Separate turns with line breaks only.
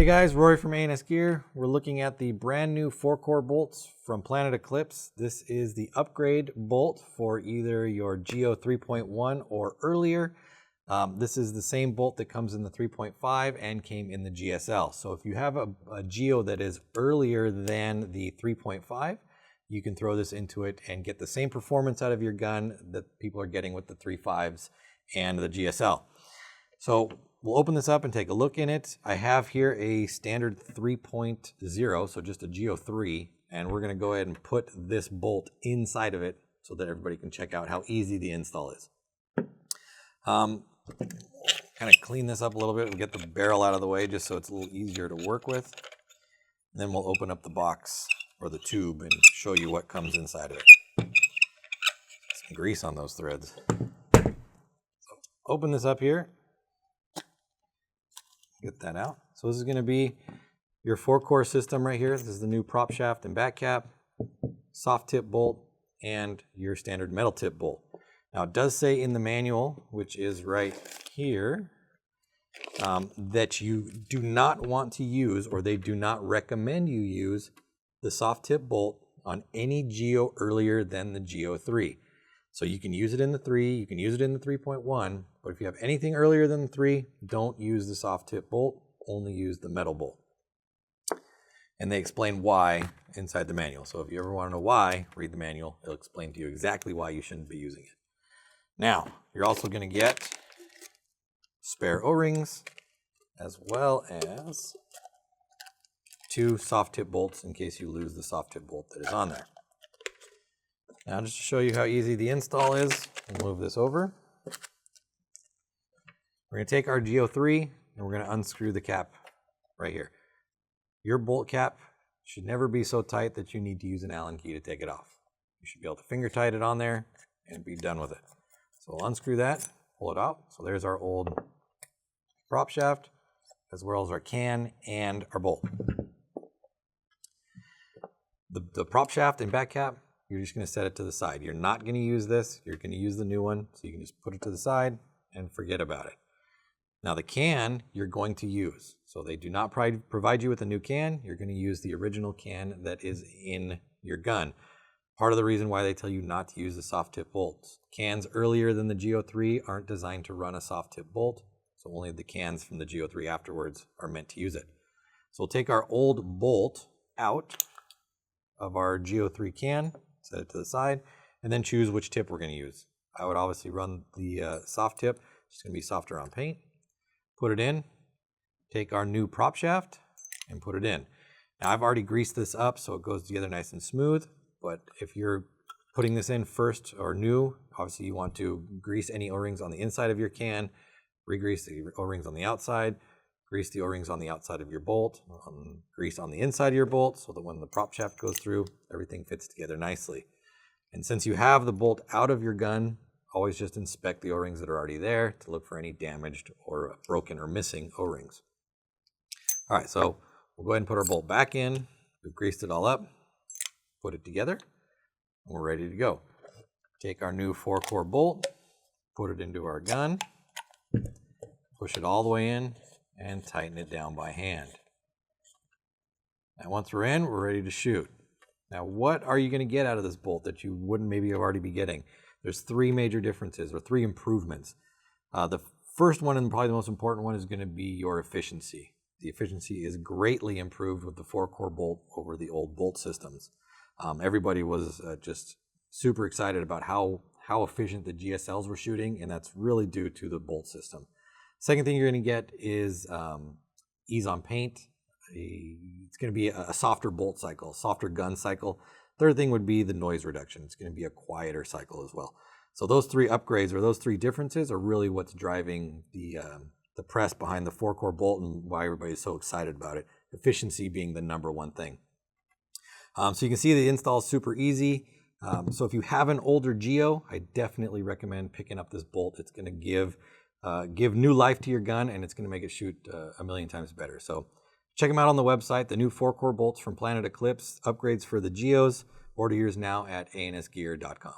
Hey guys, Rory from ANSgear. We're looking at the brand new 4-core bolts from Planet Eclipse. This is the upgrade bolt for either your Geo 3.1 or earlier. This is the same bolt that comes in the 3.5 and came in the GSL. So if you have a Geo that is earlier than the 3.5, you can throw this into it and get the same performance out of your gun that people are getting with the 3.5s and the GSL. So we'll open this up and take a look in it. I have here a standard 3.0, so just a Geo 3, and we're going to go ahead and put this bolt inside of it so that everybody can check out how easy the install is. Kind of clean this up a little bit and get the barrel out of the way just so it's a little easier to work with. And then we'll open up the box or the tube and show you what comes inside of it. Some grease on those threads. So open this up here. Get that out. So this is going to be your 4-core system right here. This is the new prop shaft and back cap, soft tip bolt, and your standard metal tip bolt. Now it does say in the manual, which is right here, that you do not want to use, or they do not recommend you use, the soft tip bolt on any Geo earlier than the Geo 3. So you can use it in the 3, you can use it in the 3.1, but if you have anything earlier than the 3, don't use the soft tip bolt, only use the metal bolt. And they explain why inside the manual. So if you ever want to know why, read the manual. It'll explain to you exactly why you shouldn't be using it. Now, you're also going to get spare O-rings, as well as 2 soft tip bolts in case you lose the soft tip bolt that is on there. Now, just to show you how easy the install is, we'll move this over. We're going to take our Geo 3 and we're going to unscrew the cap right here. Your bolt cap should never be so tight that you need to use an Allen key to take it off. You should be able to finger tight it on there and be done with it. So we'll unscrew that, pull it out. So there's our old prop shaft, as well as our can and our bolt. The prop shaft and back cap, you're just going to set it to the side. You're not going to use this. You're going to use the new one. So you can just put it to the side and forget about it. Now the can you're going to use. So they do not provide you with a new can. You're going to use the original can that is in your gun. Part of the reason why they tell you not to use the soft tip bolts. Cans earlier than the Geo 3 aren't designed to run a soft tip bolt. So only the cans from the Geo 3 afterwards are meant to use it. So we'll take our old bolt out of our Geo 3 can, set it to the side, and then choose which tip we're going to use. I would obviously run the soft tip. It's going to be softer on paint. Put it in, take our new prop shaft, and put it in. Now I've already greased this up so it goes together nice and smooth, but if you're putting this in first or new, obviously you want to grease any O-rings on the inside of your can, re-grease the O-rings on the outside, grease the O-rings on the outside of your bolt, grease on the inside of your bolt so that when the prop shaft goes through, everything fits together nicely. And since you have the bolt out of your gun, always just inspect the O-rings that are already there to look for any damaged or broken or missing O-rings. All right, so we'll go ahead and put our bolt back in. We've greased it all up, put it together, and we're ready to go. Take our new 4-core bolt, put it into our gun, push it all the way in, and tighten it down by hand. Now once we're in, we're ready to shoot. Now what are you going to get out of this bolt that you wouldn't maybe already be getting? There's 3 major differences, or 3 improvements. The first one, and probably the most important one, is going to be your efficiency. The efficiency is greatly improved with the 4-core bolt over the old bolt systems. Everybody was just super excited about how efficient the GSLs were shooting, and that's really due to the bolt system. Second thing you're going to get is ease on paint. It's going to be a softer bolt cycle, softer gun cycle. Third thing would be the noise reduction. It's going to be a quieter cycle as well. So those 3 upgrades, or those 3 differences, are really what's driving the press behind the 4-core bolt and why everybody's so excited about it. Efficiency being the #1 thing. So you can see the install is super easy. So if you have an older Geo, I definitely recommend picking up this bolt. It's going to give new life to your gun, and it's going to make it shoot a million times better. So check them out on the website. The new 4-core bolts from Planet Eclipse, upgrades for the Geos. Order yours now at ANSgear.com.